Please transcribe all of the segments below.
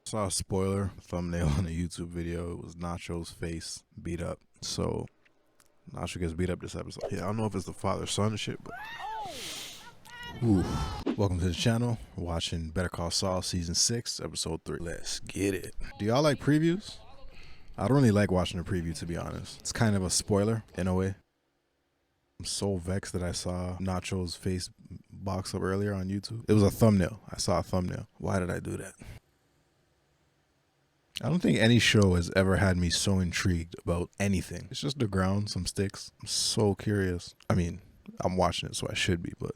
Saw a spoiler thumbnail on a YouTube video. It was Nacho's face beat up. So Nacho gets beat up this episode. Yeah, I don't know if it's the father-son shit, but ooh. Welcome to the channel. We're watching Better Call Saul season 6, episode 3. Let's get it. Do y'all like previews? I don't really like watching a preview, to be honest. It's kind of a spoiler in a way. I'm so vexed that I saw Nacho's face box up earlier on YouTube. It was a thumbnail. I saw a thumbnail. Why did I do that? I don't think any show has ever had me so intrigued about anything. It's just the ground, some sticks. I'm so curious. I mean, I'm watching it, so I should be, but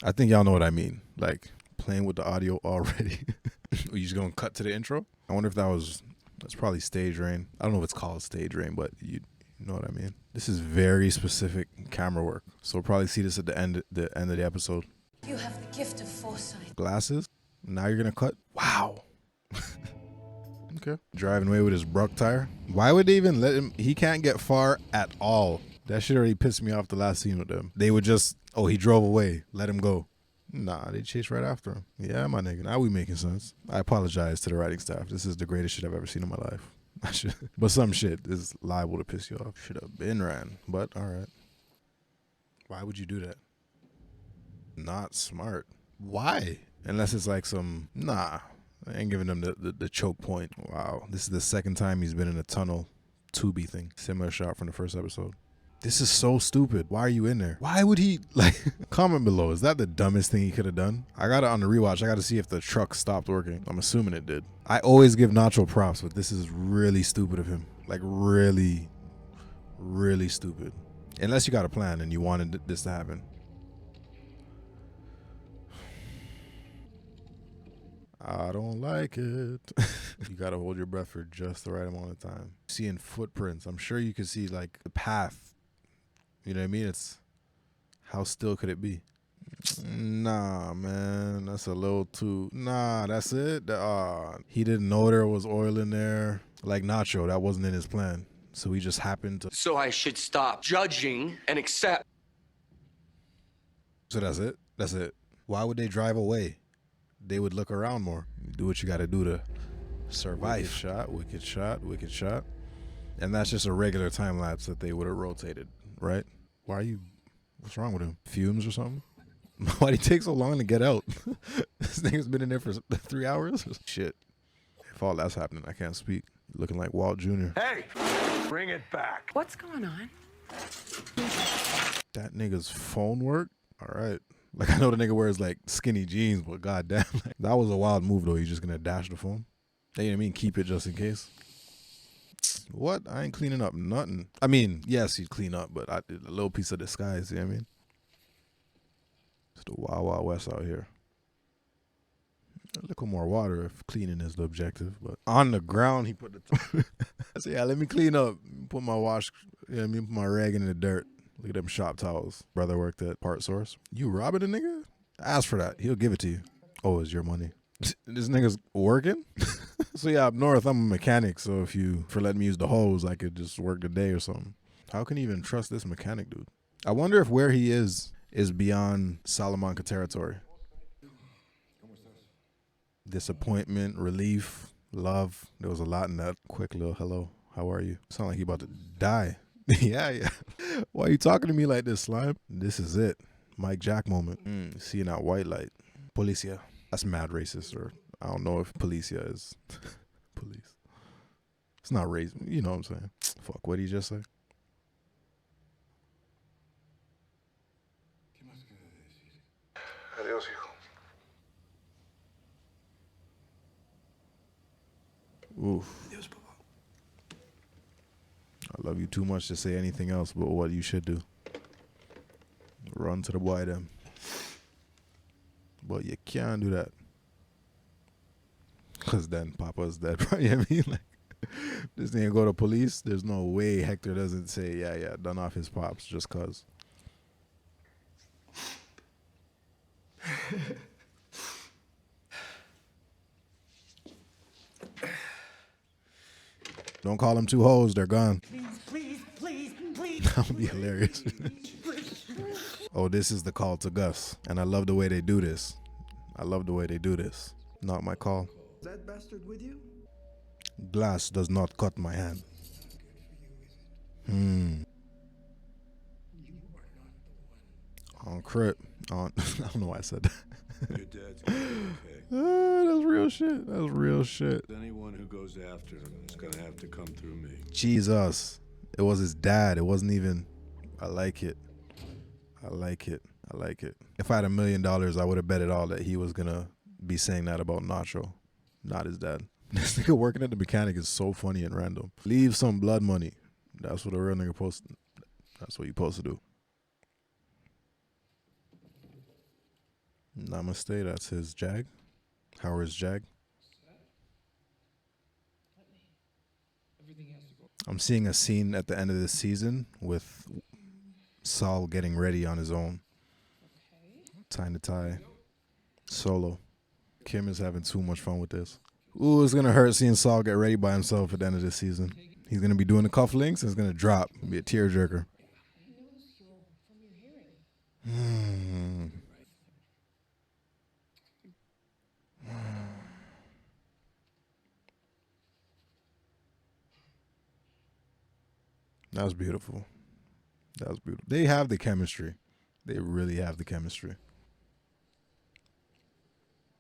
I think y'all know what I mean. Like, playing with the audio already. You just gonna cut to the intro? I wonder if that's probably stage rain. I don't know if it's called stage rain, but you know what I mean. This is very specific camera work. So we'll probably see this at the end of the episode. You have the gift of foresight. Glasses. Now you're gonna cut? Wow. Okay. Driving away with his Bruck tire. Why would they even let him? He can't get far at all. That shit already pissed me off the last scene with them. They would just, oh, he drove away. Let him go. Nah, they chased right after him. Yeah, my nigga. Now we making sense. I apologize to the writing staff. This is the greatest shit I've ever seen in my life. But some shit is liable to piss you off. Should have been ran, but all right. Why would you do that? Not smart. Why? Unless it's like some, nah. I ain't giving them the choke point. Wow. This is the second time he's been in a tunnel tubey thing. Similar shot from the first episode. This is so stupid. Why are you in there? Why would he, like, comment below. Is that the dumbest thing he could have done? I got it on the rewatch. I got to see if the truck stopped working. I'm assuming it did. I always give Nacho props, but this is really stupid of him. Like, really, really stupid. Unless you got a plan and you wanted this to happen. I don't like it. You gotta hold your breath for just the right amount of time. Seeing footprints, I'm sure you could see like the path. You know what I mean? It's how still could it be? Nah, man, that's a little too. Nah, that's it. He didn't know there was oil in there. Like Nacho, that wasn't in his plan. So he just happened to. So I should stop judging and accept. So that's it. That's it. Why would they drive away? They would look around more. Do what you got to do to survive. Wicked shot, wicked shot, wicked shot. And that's just a regular time lapse that they would have rotated, right? Why are you, what's wrong with him? Fumes or something? Why'd he take so long to get out? This nigga's been in there for 3 hours? Shit. If all that's happening, I can't speak. Looking like Walt Jr. Hey, bring it back. What's going on? That nigga's phone work? All right. Like, I know the nigga wears, like, skinny jeans, but goddamn. Like, that was a wild move, though. You just gonna dash the phone? You know what I mean? Keep it just in case. What? I ain't cleaning up nothing. I mean, yes, he'd clean up, but I did a little piece of disguise, you know what I mean? It's the Wild Wild West out here. A little more water if cleaning is the objective, but on the ground, he put the... I said, yeah, let me clean up. Put my wash, you know what I mean? Put my rag in the dirt. Look at them shop towels. Brother worked at Part Source. You robbing a nigga? Ask for that. He'll give it to you. Oh, it's your money. This nigga's working? So yeah, up north, I'm a mechanic. So if you, for letting me use the hose, I could just work the day or something. How can you even trust this mechanic, dude? I wonder if where he is beyond Salamanca territory. Disappointment, relief, love. There was a lot in that quick little hello. How are you? Sound like he about to die. Yeah. Why are you talking to me like this, slime? This is it. Mike Jack moment. Seeing that white light. Policia. That's mad racist, or I don't know if policia is police. It's not racist. You know what I'm saying? Fuck, what did he just say? Adiós, hijo. Oof. Adiós, papá. I love you too much to say anything else but what you should do. Run to the boy them. But you can't do that. Because then Papa's dead. You know what I mean? Like, this nigga go to police. There's no way Hector doesn't say, yeah, done off his pops just cause. Don't call them two hoes. They're gone. Please. That would be hilarious. Oh, this is the call to Gus. And I love the way they do this. Not my call. Is that best? bastard with you? Glass does not cut my hand. On crip. On I don't know why I said that. Your dad's gonna be okay. That's real shit. That's real shit. Anyone who goes after him is gonna have to come through me. Jesus. It was his dad. It wasn't even. I like it. I like it. I like it. If I had $1 million, I would have bet it all that he was gonna be saying that about Nacho, not his dad. This nigga working at the mechanic is so funny and random. Leave some blood money. That's what a real nigga supposed. That's what you supposed to do. Namaste. That's his Jag. Howard's Jag. I'm seeing a scene at the end of this season with Saul getting ready on his own. Tying the tie. Solo. Kim is having too much fun with this. Ooh, it's going to hurt seeing Saul get ready by himself at the end of this season. He's going to be doing the cufflinks and it's going to drop. Be a tearjerker. That was beautiful. That was beautiful. They have the chemistry. They really have the chemistry.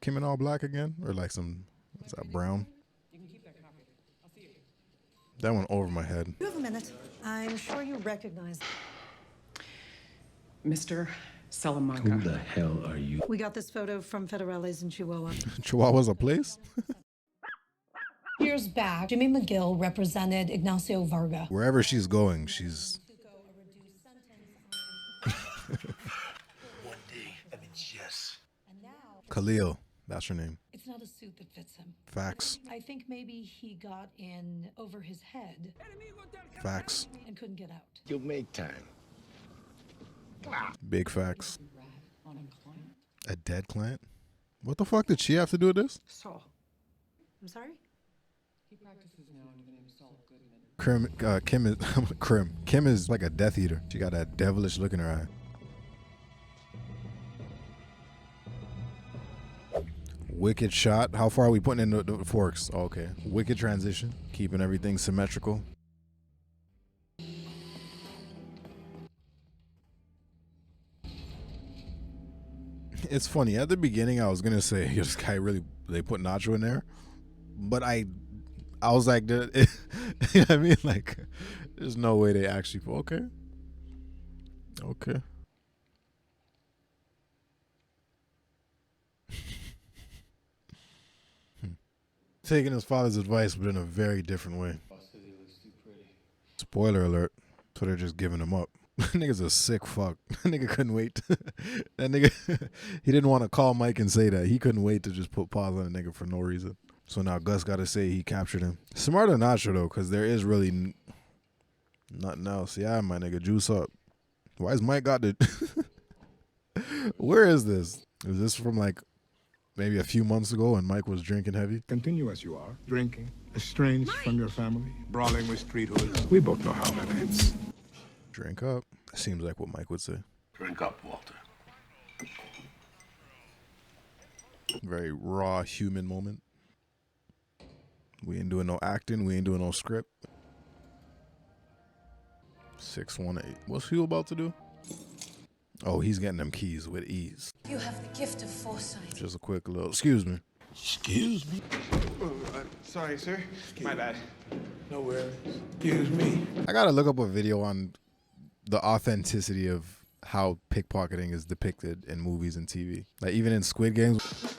Kim in all black again? Or like some, is that brown? That went over my head. You have a minute. I'm sure you recognize. Mr. Salamanca. Who the hell are you? We got this photo from Federales in Chihuahua. Chihuahua's a place? Years back, Jimmy McGill represented Ignacio Varga. Wherever she's going, she's... One day, that means yes. And now, Khalil. That's her name. it's not a suit that fits him. Facts. I think maybe he got in over his head Facts. and couldn't get out. You'll make time. Big facts. A dead client? What the fuck did she have to do with this? Saul. I'm sorry? He practices now under the name Saul Goodman. Kim is Kim is like a Death Eater. She got that devilish look in her eye. Wicked shot. How far are we putting in the forks? Oh, okay. Wicked transition. Keeping everything symmetrical. It's funny. At the beginning, I was gonna say this guy really. They put Nacho in there, but I was like, you know what I mean? Like, there's no way they actually. Okay. Okay. Taking his father's advice, but in a very different way. Spoiler alert. So they're just giving him up. That nigga's a sick fuck. That nigga couldn't wait. That nigga, he didn't want to call Mike and say that. He couldn't wait to just put pause on a nigga for no reason. So now Gus got to say he captured him. Smarter than Nacho though, because there is really nothing else. Yeah, my nigga, juice up. Why is Mike got the... Where is this? Is this from like maybe a few months ago when Mike was drinking heavy? Continue as you are, drinking, estranged from your family, brawling with street hoods. We both know how that ends. Drink up. Seems like what Mike would say. Drink up, Walter. Very raw human moment. We ain't doing no acting. We ain't doing no script. 618. What's Huel about to do? Oh, he's getting them keys with ease. You have the gift of foresight. Just a quick little, excuse me. Excuse me? Sorry, sir. My bad. No worries. Excuse me. I gotta look up a video on the authenticity of how pickpocketing is depicted in movies and TV. Like even in Squid Games.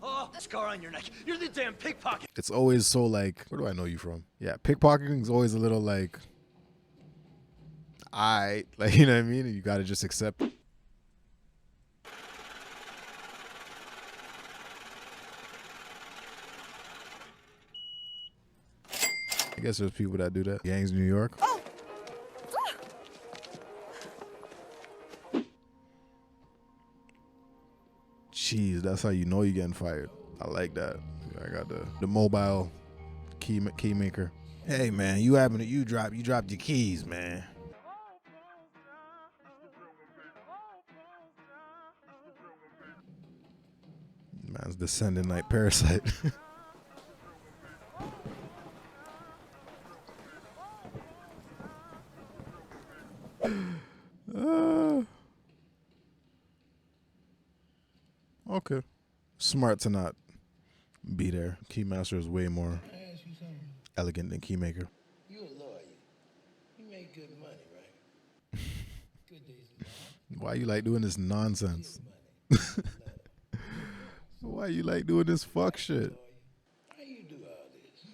Oh, scar on your neck. You're the damn pickpocket. It's always so like, where do I know you from? Yeah, pickpocketing is always a little like, like, you know what I mean? You gotta just accept it. I guess there's people that do that. Gangs in New York. Oh! Jeez, that's how you know you're getting fired. I like that. I got the mobile key maker. Hey man, you dropped your keys, man. Man, Man's descending like Parasite. Okay. Smart to not be there. Keymaster is way more elegant than Keymaker. You a lawyer. You make good money, right? Good days. Why you like doing this nonsense? Why you like doing this fuck shit? How you do all this?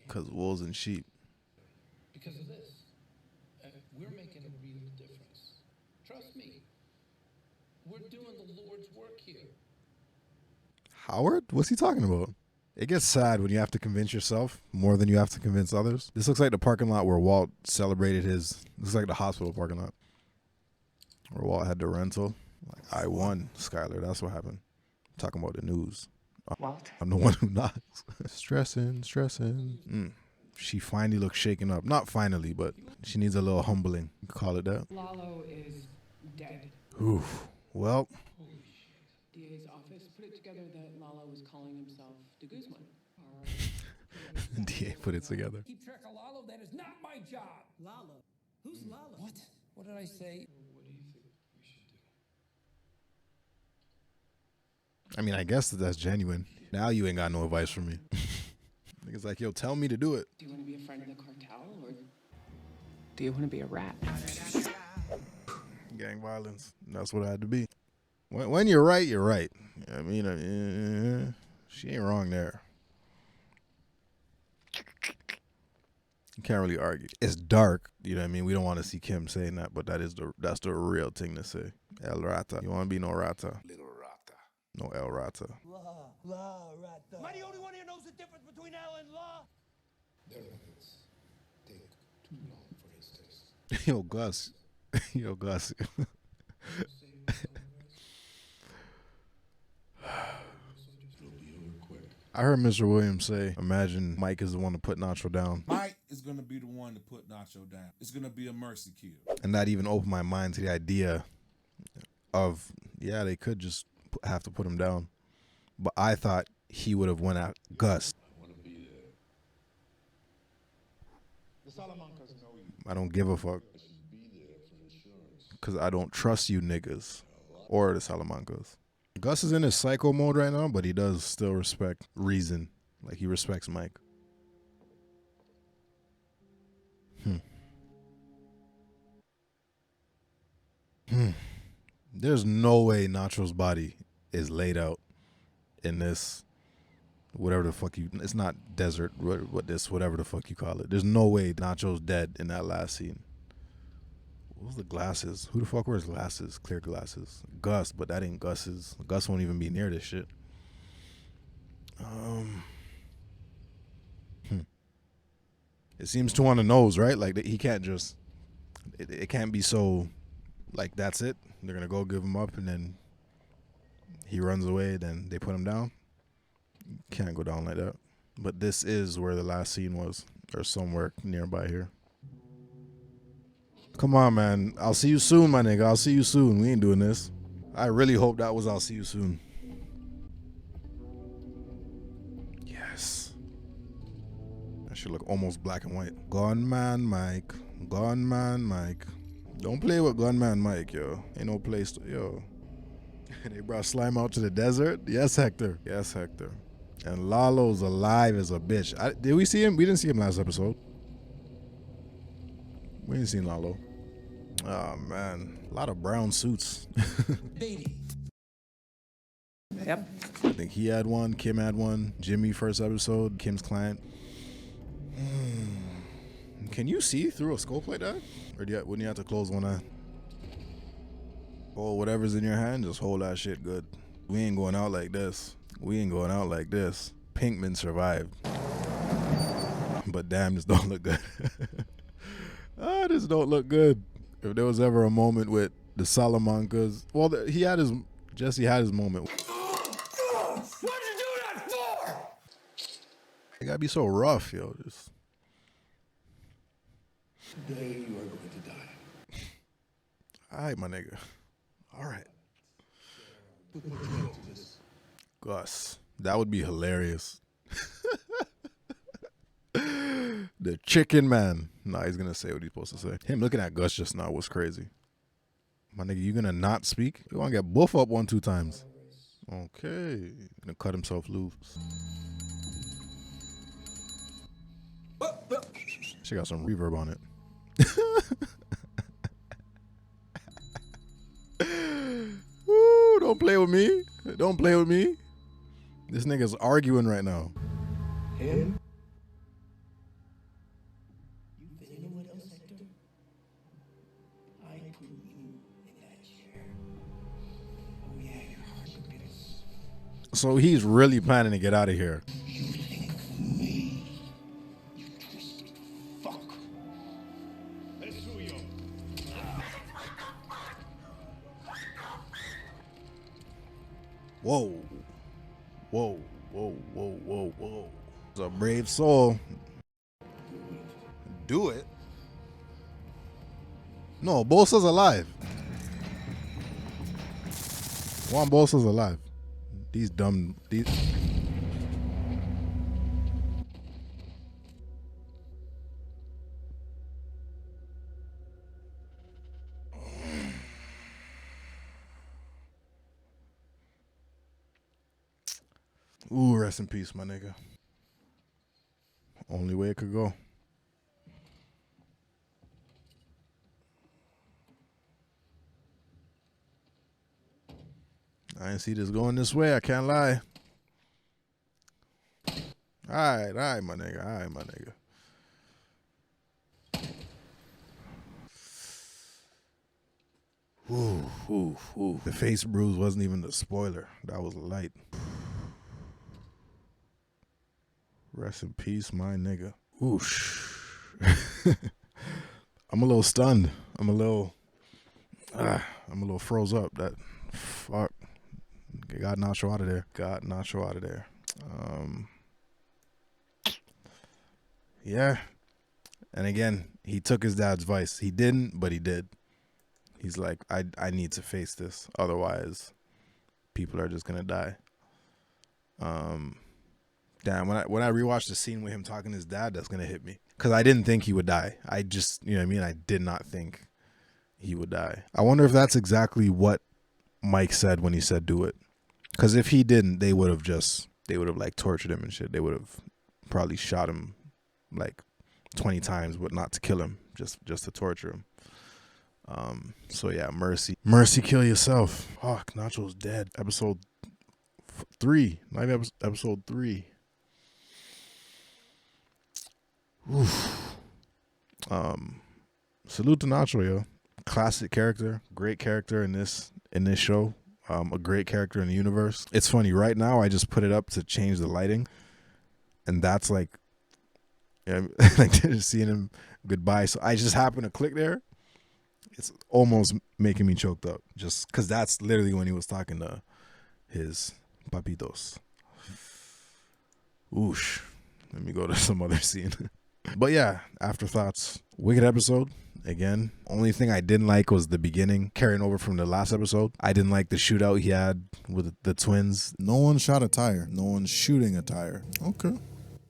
Cause wolves and sheep. Because of this. We're making a real difference. Trust me. We're doing the Lord's work here. Howard? What's he talking about? It gets sad when you have to convince yourself more than you have to convince others. This looks like the parking lot where Walt celebrated his... Looks like the hospital parking lot. Where Walt had the rental. Like, I won, Skylar. That's what happened. I'm talking about the news. Walt? I'm the one who knocks. Stressing. She finally looks shaken up. Not finally, but she needs a little humbling. You can call it that. Lalo is dead. Oof. Well... DA's office put it together that Lalo was calling himself De Guzman. DA put it together. Keep track of Lalo, that is not my job. Lalo? Who's Lalo? What? What did I say? What do you think we should do? I mean, I guess that's genuine. Now you ain't got no advice for me. Nigga's like, yo, tell me to do it. Do you want to be a friend of the cartel, or do you want to be a rat? Gang violence. That's what I had to be. When you're right, you're right. I mean, she ain't wrong there. You can't really argue. It's dark, you know what I mean? We don't want to see Kim saying that, but that's the real thing to say. El Rata. You want to be no Rata. Little Rata. No El Rata. Am I the only one here knows the difference between L and law? Their methods take too long for his taste. Yo, Gus. Yo, Gus. I heard Mr. Williams say, imagine Mike is the one to put Nacho down. Mike is going to be the one to put Nacho down. It's going to be a mercy kill. And that even opened my mind to the idea of, yeah, they could just have to put him down. But I thought he would have went at Gus. I want to be there. The Salamancas know you. I don't give a fuck. I should be there for insurance. Because I don't trust you niggas. Or the Salamancas. Gus is in his psycho mode right now, but he does still respect reason. Like, he respects Mike. There's no way Nacho's body is laid out in this, whatever the fuck you, it's not desert, whatever the fuck you call it. There's no way Nacho's dead in that last scene. What was the glasses? Who the fuck wears glasses? Clear glasses. Gus, but that ain't Gus's. Gus won't even be near this shit. It seems too on the nose, right? Like, he can't just, it can't be so, like, that's it. They're going to go give him up, and then he runs away, then they put him down. Can't go down like that. But this is where the last scene was, or somewhere nearby here. Come on, man. I'll see you soon, my nigga. I'll see you soon. We ain't doing this. I really hope that was I'll see you soon. Yes. That should look almost black and white. Gunman Mike. Gunman Mike. Don't play with Gunman Mike, yo. Ain't no place to, yo. They brought Slime out to the desert? Yes, Hector. Yes, Hector. And Lalo's alive as a bitch. Did we see him? We didn't see him last episode. We didn't see Lalo. Oh, man. A lot of brown suits. Yep. I think he had one. Kim had one. Jimmy, first episode. Kim's client. Can you see through a scope like that? Or wouldn't you have to close one eye? Hold whatever's in your hand. Just hold that shit good. We ain't going out like this. We ain't going out like this. Pinkman survived. But damn, this don't look good. This don't look good. If there was ever a moment with the Salamancas, well, Jesse had his moment. What'd you do that for? It gotta be so rough, yo. Today you are going to die. All right, my nigga. All right. Gus. That would be hilarious. The chicken man. Nah, he's gonna say what he's supposed to say. Him looking at Gus just now was crazy. My nigga, you gonna not speak? You wanna get buff up 1-2 times. Okay. Gonna cut himself loose. She got some reverb on it. Ooh, don't play with me. Don't play with me. This nigga's arguing right now. Him? You fit in with us, Hector? I put you in that chair. Oh yeah, your heart would be this. So he's really planning to get out of here. You think of me, you twisted fuck. Let's do you. Whoa. Whoa, whoa, whoa, whoa, whoa. It's a brave soul. Do it? No, Bolsa's alive. Juan Bolsa's alive. These dumb... Ooh, rest in peace, my nigga. Only way it could go. I didn't see this going this way. I can't lie. All right, my nigga. All right, my nigga. Ooh. The face bruise wasn't even the spoiler. That was light. Rest in peace, my nigga. Oosh. I'm a little stunned. I'm a little froze up. That fuck. Got Nacho out of there. Got Nacho out of there. Yeah. And again, he took his dad's advice. He didn't, but he did. He's like, I need to face this. Otherwise, people are just gonna die. Damn, when I rewatched the scene with him talking to his dad, that's gonna hit me. Cause I didn't think he would die. I just, you know what I mean? I did not think he would die. I wonder if that's exactly what Mike said when he said do it. Cause if he didn't, they would have like tortured him and shit. They would have probably shot him like 20 times, but not to kill him, just to torture him. So yeah, mercy, kill yourself. Fuck, Nacho's dead. Episode 3, not even episode 3. Oof. Salute to Nacho, yo. Classic character, great character in this show. A great character in the universe. It's funny, right now I just put it up to change the lighting, and that's like, like just seeing him goodbye. So I just happened to click there. It's almost making me choked up, just because that's literally when he was talking to his papitos. Oosh. Let me go to some other scene. But yeah, afterthoughts. Wicked episode. Again, only thing I didn't like was the beginning, carrying over from the last episode. I didn't like the shootout he had with the twins. No one shot a tire. No one's shooting a tire. Okay.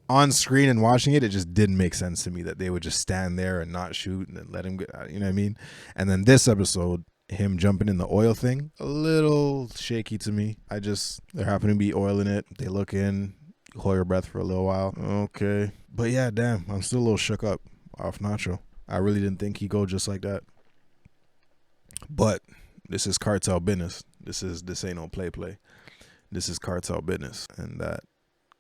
On screen and watching it, it just didn't make sense to me that they would just stand there and not shoot and then let him get, you know what I mean? And then this episode, him jumping in the oil thing, a little shaky to me. There happened to be oil in it. They look in, hold your breath for a little while. Okay. But yeah, damn, I'm still a little shook up off Nacho. I really didn't think he'd go just like that. But this is cartel business. This ain't no play. This is cartel business. And that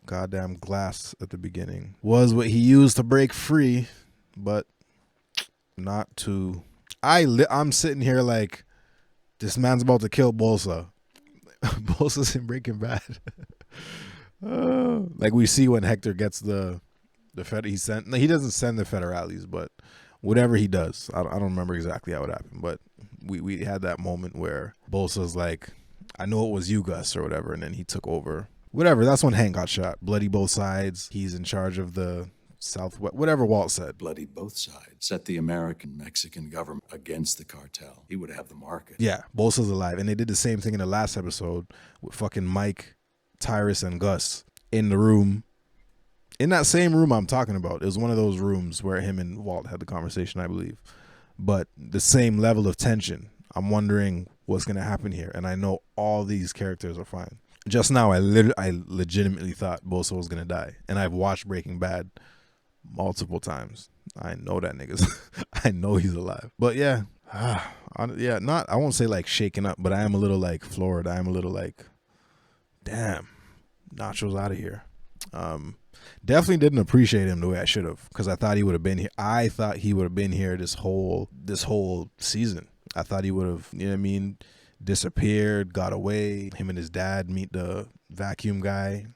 goddamn glass at the beginning was what he used to break free, but not to. I'm sitting here like, this man's about to kill Bolsa. Bolsa's in Breaking Bad. Like we see when Hector gets the he doesn't send the federales, but whatever he does, I don't remember exactly how it happened, but we had that moment where Bolsa's like, I know it was you, Gus, or whatever, and then he took over. Whatever, that's when Hank got shot. Bloody both sides. He's in charge of the Southwest, whatever Walt said. Bloody both sides. Set the American-Mexican government against the cartel. He would have the market. Yeah, Bolsa's alive. And they did the same thing in the last episode with fucking Mike Tyrus and Gus in the room. In that same room I'm talking about. It was one of those rooms where him and Walt had the conversation, I believe. But the same level of tension. I'm wondering what's going to happen here. And I know all these characters are fine. Just now, I legitimately thought Bosa was going to die. And I've watched Breaking Bad multiple times. I know that nigga's, I know he's alive. But yeah, yeah, I won't say like shaken up, but I am a little like floored. I am a little like, damn, Nacho's out of here. Definitely didn't appreciate him the way I should have, because I thought he would have been here. I thought he would have been here this whole season. I thought he would have, you know what I mean, disappeared, got away. Him and his dad meet the vacuum guy.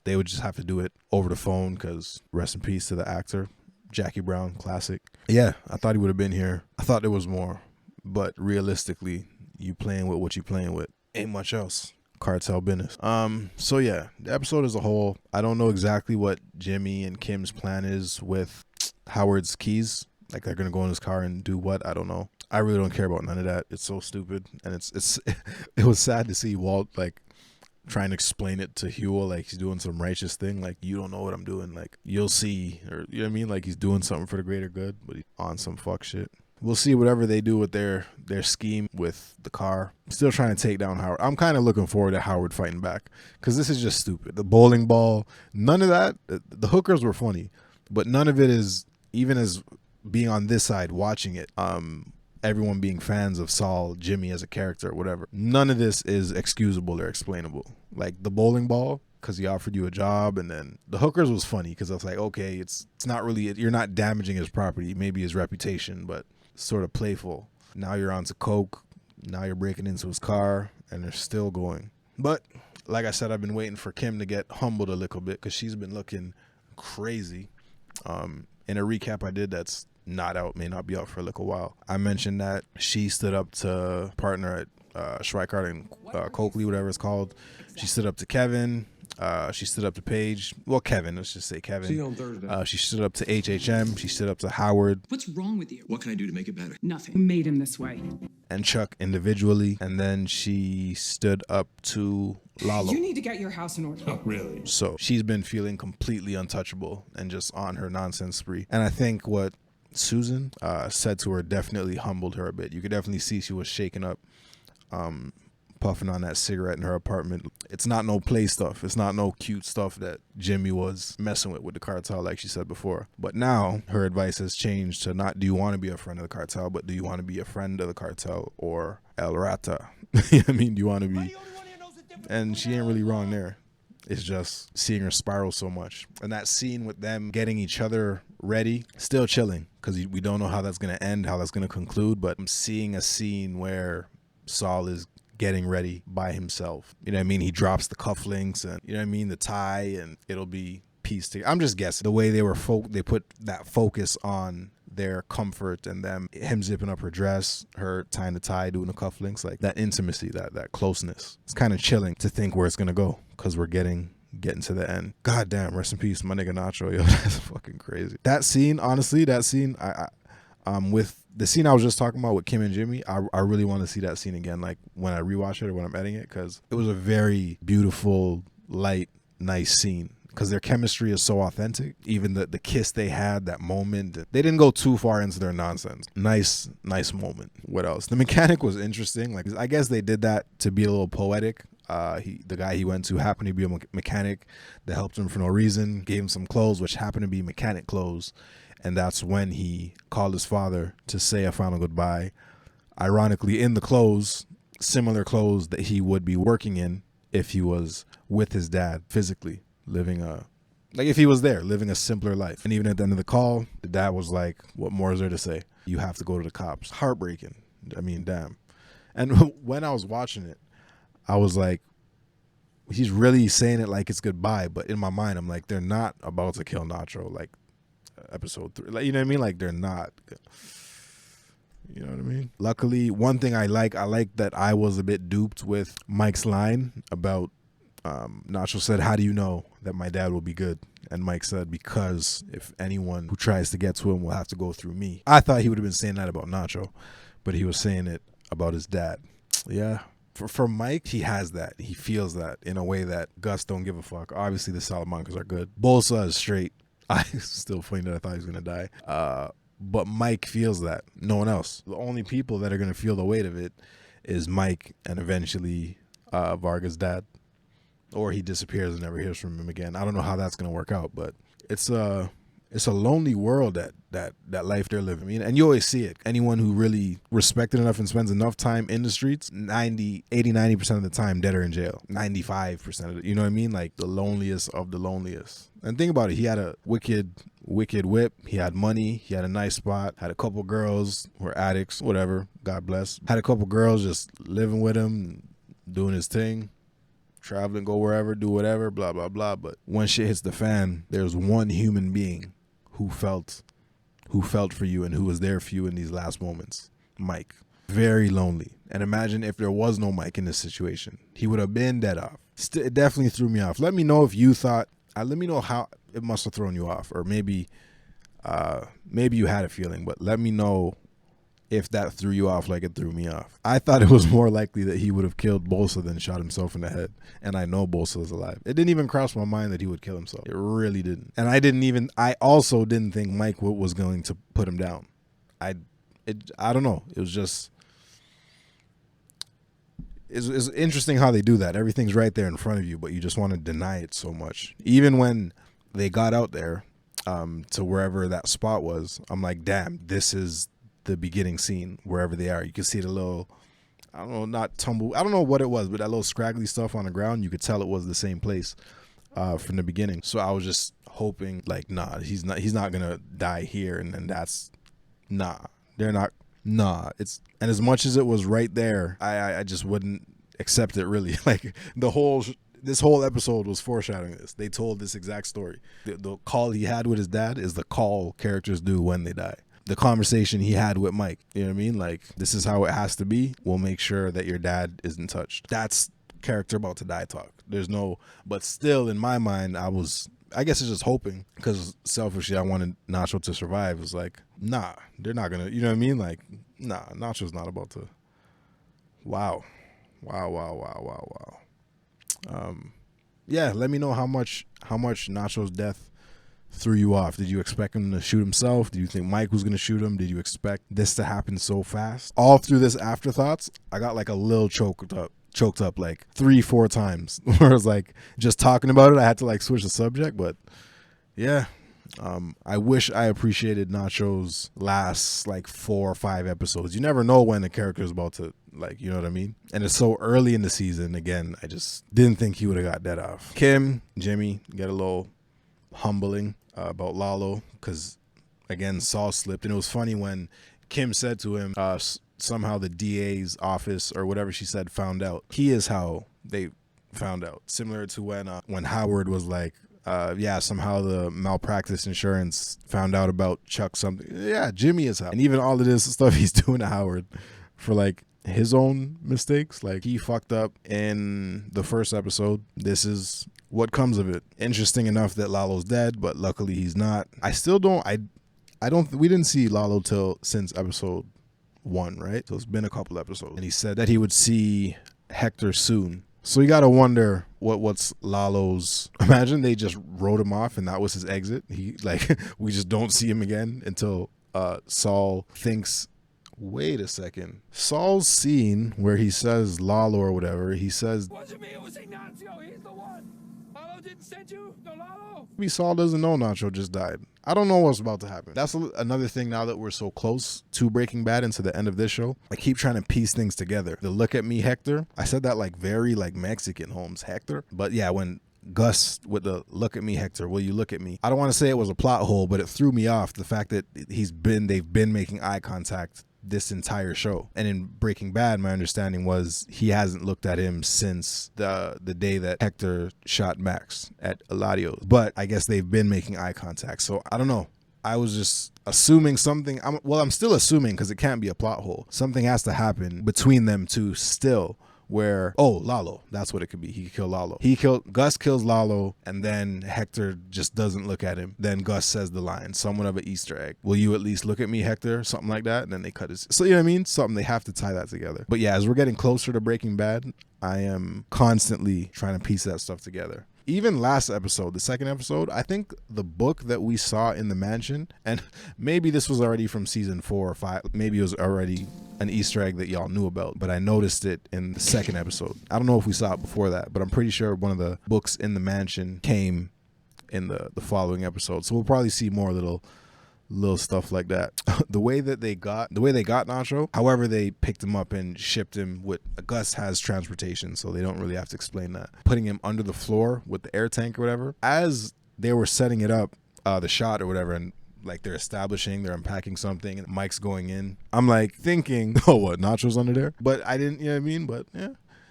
They would just have to do it over the phone, because rest in peace to the actor, Jackie Brown, classic. Yeah, I thought he would have been here. I thought there was more, but realistically, you playing with what you playing with. Ain't much else. Cartel business. So yeah, the episode as a whole, I don't know exactly what Jimmy and Kim's plan is with Howard's keys. Like, they're gonna go in his car and do what? I don't know. I really don't care about none of that. It's so stupid, and it was sad to see Walt like trying to explain it to Huel like he's doing some righteous thing. Like, you don't know what I'm doing. Like, you'll see, or you know what I mean? Like, he's doing something for the greater good, but he's on some fuck shit. We'll see whatever they do with their scheme with the car. Still trying to take down Howard. I'm kind of looking forward to Howard fighting back, because this is just stupid. The bowling ball, none of that. The hookers were funny, but none of it is, even as being on this side watching it, everyone being fans of Saul, Jimmy as a character, whatever. None of this is excusable or explainable. Like the bowling ball, because he offered you a job, and then the hookers was funny because I was like, okay, it's not really, you're not damaging his property, maybe his reputation, but sort of playful. Now you're onto coke. Now you're breaking into his car, and they're still going. But like I said, I've been waiting for Kim to get humbled a little bit, because she's been looking crazy. In a recap I did that's not out, may not be out for a little while, I mentioned that she stood up to partner at Schweikart and Coakley, whatever it's called. She stood up to Kevin. She stood up to Paige. Well, Kevin, let's just say Kevin. See you on Thursday. She stood up to HHM. She stood up to Howard. What's wrong with you? What can I do to make it better? Nothing. Who made him this way? And Chuck individually. And then she stood up to Lalo. You need to get your house in order. Oh, really? So she's been feeling completely untouchable and just on her nonsense spree. And I think what Susan said to her definitely humbled her a bit. You could definitely see she was shaken up, puffing on that cigarette in her apartment. It's not no play stuff. It's not no cute stuff that Jimmy was messing with the cartel, like she said before. But now her advice has changed to not, do you want to be a friend of the cartel, but do you want to be a friend of the cartel or El Rata? You know what I mean? Do you want to be? And she ain't really wrong there. It's just seeing her spiral so much. And that scene with them getting each other ready, still chilling, because we don't know how that's going to end, how that's going to conclude. But I'm seeing a scene where Saul is getting ready by himself. You know what I mean? He drops the cufflinks and, you know what I mean, the tie, and it'll be pieced together. I'm just guessing. The way they were they put that focus on their comfort and him zipping up her dress, her tying the tie, doing the cufflinks, like that intimacy, that closeness. It's kind of chilling to think where it's going to go, because we're getting to the end. God damn, rest in peace, my nigga Nacho. Yo, that's fucking crazy. That scene, honestly, with the scene I was just talking about with Kim and Jimmy, I really want to see that scene again, like when I rewatch it or when I'm editing it, because it was a very beautiful, light, nice scene, because their chemistry is so authentic. Even the kiss they had, that moment, they didn't go too far into their nonsense. Nice moment. What else? The mechanic was interesting. Like, I guess they did that to be a little poetic. The guy he went to happened to be a mechanic that helped him for no reason, gave him some clothes which happened to be mechanic clothes. And that's when he called his father to say a final goodbye. Ironically, in the clothes, similar clothes that he would be working in if he was with his dad physically, living if he was there, living a simpler life. And even at the end of the call, the dad was like, what more is there to say? You have to go to the cops. Heartbreaking. I mean, damn. And when I was watching it, I was like, he's really saying it like it's goodbye. But in my mind, I'm like, they're not about to kill Nacho. Like, episode 3, like, you know what I mean? Like, they're not, you know what I mean? Luckily, one thing I like that I was a bit duped with Mike's line about Nacho said, how do you know that my dad will be good? And Mike said, because if anyone who tries to get to him will have to go through me. I thought he would have been saying that about Nacho, but he was saying it about his dad. Yeah, For Mike, he has that. He feels that in a way that Gus don't give a fuck. Obviously, the Salamancas are good. Bolsa is straight. I still funny that I thought he was going to die. But Mike feels that. No one else. The only people that are going to feel the weight of it is Mike and eventually Varga's dad. Or he disappears and never hears from him again. I don't know how that's going to work out, but it's a lonely world that life they're living. I mean, and you always see it. Anyone who really respected enough and spends enough time in the streets, 90% of the time dead or in jail. 95% of it. You know what I mean? Like the loneliest of the loneliest. And think about it. He had a wicked whip. He had money. He had a nice spot. Had a couple girls who were addicts, whatever. God bless. Had a couple girls just living with him, doing his thing. Traveling, go wherever, do whatever, blah, blah, blah. But when shit hits the fan, there's one human being who felt for you and who was there for you in these last moments. Mike. Very lonely. And imagine if there was no Mike in this situation. He would have been dead off. It definitely threw me off. Let me know if you thought, let me know how it must have thrown you off. Or maybe you had a feeling, but let me know if that threw you off like it threw me off. I thought it was more likely that he would have killed Bolsa than shot himself in the head. And I know Bolsa is alive. It didn't even cross my mind that he would kill himself. It really didn't. And I also didn't think Mike was going to put him down. I don't know. It was just, it's interesting how they do that. Everything's right there in front of you, but you just want to deny it so much. Even when they got out there to wherever that spot was, I'm like, damn, this is the beginning scene wherever they are. You can see the little, I don't know, not tumble, I don't know what it was, but that little scraggly stuff on the ground, you could tell it was the same place from the beginning. So I was just hoping like, nah, he's not gonna die here, and then that's they're not, it's, and as much as it was right there, I just wouldn't accept it really. Like this whole episode was foreshadowing this. They told this exact story. The call he had with his dad is the call characters do when they die. The conversation he had with Mike, you know what I mean? Like, this is how it has to be. We'll make sure that your dad isn't touched. That's character about to die talk. But still in my mind, I guess it's just hoping, because selfishly I wanted Nacho to survive. It was like, nah, they're not gonna, you know what I mean? Like, nah, Nacho's not about to. Wow. Yeah, let me know how much Nacho's death threw you off. Did you expect him to shoot himself? Did you think Mike was going to shoot him? Did you expect this to happen so fast? All through this afterthoughts, I got like a little choked up like 3-4 times where I was like, just talking about it, I had to like switch the subject. But yeah, I wish I appreciated Nacho's last like 4 or 5 episodes. You never know when the character is about to, like, you know what I mean? And it's so early in the season. Again, I just didn't think he would have got dead off. Kim, Jimmy get a little humbling about Lalo, because again, Saul slipped. And it was funny when Kim said to him, somehow the DA's office or whatever she said found out. He is how they found out. Similar to when Howard was like, somehow the malpractice insurance found out about Chuck something. Yeah, Jimmy is how. And even all of this stuff he's doing to Howard for like his own mistakes. Like, he fucked up in the first episode. This is what comes of it. Interesting enough that Lalo's dead, but luckily he's not. I still don't, we didn't see Lalo since episode 1, right? So it's been a couple episodes. And he said that he would see Hector soon. So you gotta wonder what's Lalo's, imagine they just wrote him off and that was his exit. He, like, we just don't see him again until Saul thinks, wait a second. Saul's scene where he says Lalo or whatever, he says, It wasn't me, it was Ignacio, he's the one. Lalo didn't send you, no Lalo. Maybe Saul doesn't know Nacho just died. I don't know what's about to happen. That's another thing now that we're so close to Breaking Bad and to the end of this show. I keep trying to piece things together. The look at me, Hector. I said that like very like Mexican, Holmes, Hector. But yeah, when Gus with the look at me, Hector, will you look at me? I don't want to say it was a plot hole, but it threw me off. The fact that they've been making eye contact this entire show. And in Breaking Bad, my understanding was he hasn't looked at him since the day that Hector shot Max at Eladio's. But I guess they've been making eye contact. So I don't know. I was just assuming something. I'm still assuming, because it can't be a plot hole. Something has to happen between them two still, where, Lalo, that's what it could be. He could kill Lalo. Gus kills Lalo, and then Hector just doesn't look at him. Then Gus says the line, somewhat of an Easter egg. Will you at least look at me, Hector? Something like that. And then they cut his, so you know what I mean? Something, they have to tie that together. But yeah, as we're getting closer to Breaking Bad, I am constantly trying to piece that stuff together. Even last episode, the second episode, I think the book that we saw in the mansion, and maybe this was already from season 4 or 5, maybe it was already an Easter egg that y'all knew about, but I noticed it in the second episode. I don't know if we saw it before that, but I'm pretty sure one of the books in the mansion came in the following episode. So we'll probably see more little stuff like that. The way they got Nacho, however they picked him up and shipped him with, Gus has transportation, so they don't really have to explain that. Putting him under the floor with the air tank or whatever. As they were setting it up, the shot or whatever, and like they're unpacking something, and Mike's going in, I'm like thinking, oh, what, Nacho's under there? But I didn't, you know what I mean? But yeah,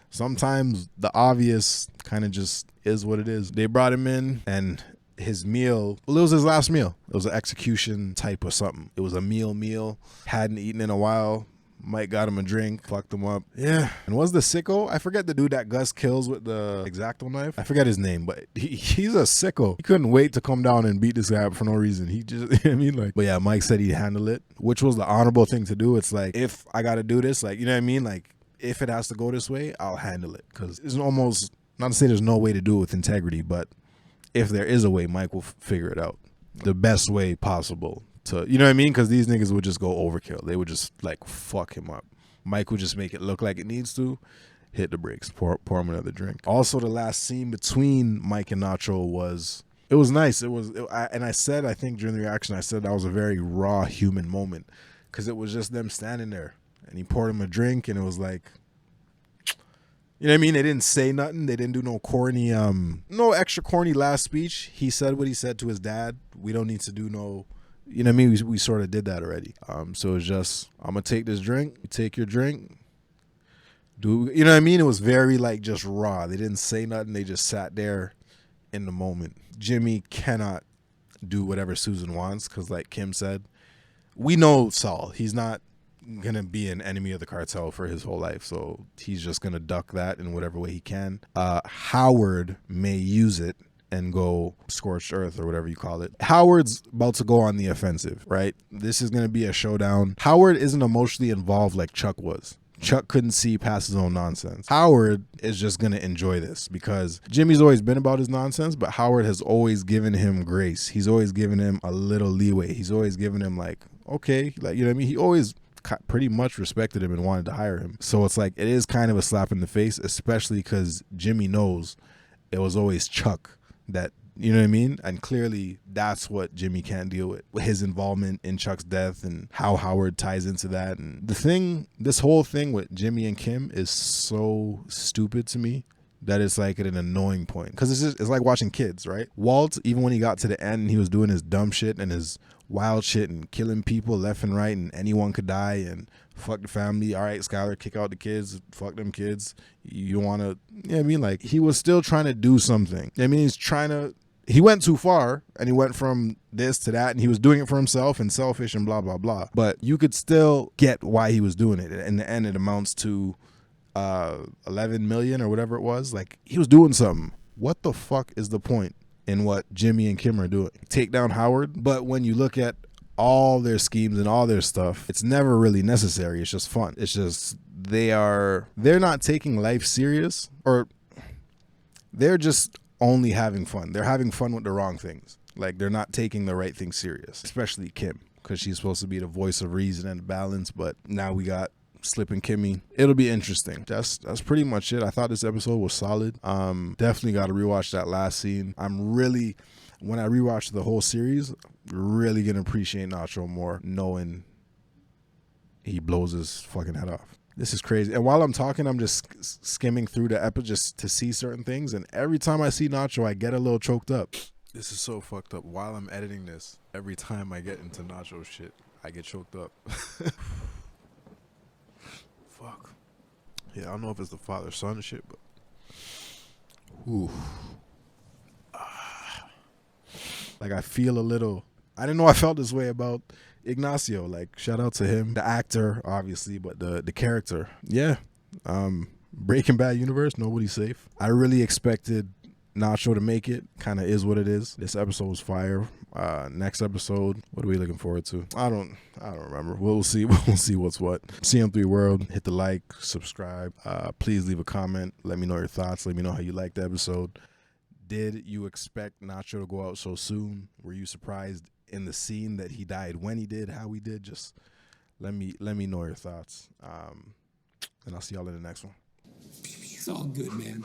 sometimes the obvious kind of just is what it is. They brought him in, and his meal, it was his last meal. It was an execution type or something. It was a meal. Hadn't eaten in a while. Mike got him a drink, fucked him up. Yeah. And was the sicko? I forget the dude that Gus kills with the X-Acto knife. I forget his name, but he's a sicko. He couldn't wait to come down and beat this guy up for no reason. He just, you know what I mean? Like, but yeah, Mike said he'd handle it, which was the honorable thing to do. It's like, if I got to do this, like, you know what I mean? Like, if it has to go this way, I'll handle it. Because it's almost, not to say there's no way to do it with integrity, but if there is a way, Mike will figure it out the best way possible to, you know what I mean? Because these niggas would just go overkill. They would just like fuck him up. Mike would just make it look like it needs to, hit the brakes, pour him another drink. Also, the last scene between Mike and Nacho was nice. I think during the reaction, I said that was a very raw human moment, because it was just them standing there, and he poured him a drink, and it was like, you know what I mean? They didn't say nothing. They didn't do no corny, no extra corny last speech. He said what he said to his dad. We don't need to do no, you know what I mean? We sort of did that already. So it's just, I'm going to take this drink. You take your drink. You know what I mean? It was very like just raw. They didn't say nothing. They just sat there in the moment. Jimmy cannot do whatever Susan wants, because like Kim said, we know Saul. He's not gonna be an enemy of the cartel for his whole life, so he's just gonna duck that in whatever way he can. Howard may use it and go scorched earth or whatever you call it. Howard's about to go on the offensive, right? This is gonna be a showdown. Howard isn't emotionally involved like Chuck was. Chuck couldn't see past his own nonsense. Howard is just going to enjoy this, because Jimmy's always been about his nonsense, but Howard has always given him grace. He's always given him a little leeway. He's always given him like, okay, like, you know what I mean? He always pretty much respected him and wanted to hire him. So it's like, it is kind of a slap in the face, especially because Jimmy knows it was always Chuck that, you know what I mean? And clearly that's what Jimmy can't deal with his involvement in Chuck's death and how Howard ties into that. And this whole thing with Jimmy and Kim is so stupid to me that it's like at an annoying point. Because it's like watching kids, right? Walt, even when he got to the end and he was doing his dumb shit and his wild shit and killing people left and right, and anyone could die, and fuck the family. All right, Skylar, kick out the kids. Fuck them kids. You want to, you know what I mean? Like, he was still trying to do something. I mean, he went too far, and he went from this to that, and he was doing it for himself and selfish and blah, blah, blah. But you could still get why he was doing it. In the end, it amounts to 11 million or whatever it was. Like, he was doing something. What the fuck is the point in what Jimmy and Kim are doing? Take down Howard. But when you look at all their schemes and all their stuff, it's never really necessary. It's just fun. It's just, they're not taking life serious, or they're just only having fun. They're having fun with the wrong things. Like, they're not taking the right thing serious, especially Kim, because she's supposed to be the voice of reason and balance. But now we got Slippin Kimmy. It'll be interesting. That's pretty much it. I thought this episode was solid. Definitely got to rewatch that last scene. When I rewatch the whole series, really gonna appreciate Nacho more, knowing he blows his fucking head off. This is crazy. And while I'm talking, I'm just skimming through the episode just to see certain things. And every time I see Nacho, I get a little choked up. This is so fucked up. While I'm editing this, every time I get into Nacho shit, I get choked up. Fuck. Yeah, I don't know if it's the father-son shit, but ooh. Like, I feel a little, I didn't know I felt this way about Ignacio. Like, shout out to him, the actor, obviously, but the character. Yeah. Breaking Bad universe, nobody's safe. I really expected Nacho to make it. Kind of is what it is. This episode was fire. Next episode, what are we looking forward to? I don't remember. We'll see. We'll see what's what. CM3 World. Hit the like, subscribe. Please leave a comment. Let me know your thoughts. Let me know how you liked the episode. Did you expect Nacho to go out so soon? Were you surprised in the scene that he died when he did, how he did? Just let me know your thoughts. And I'll see y'all in the next one. It's all good, man.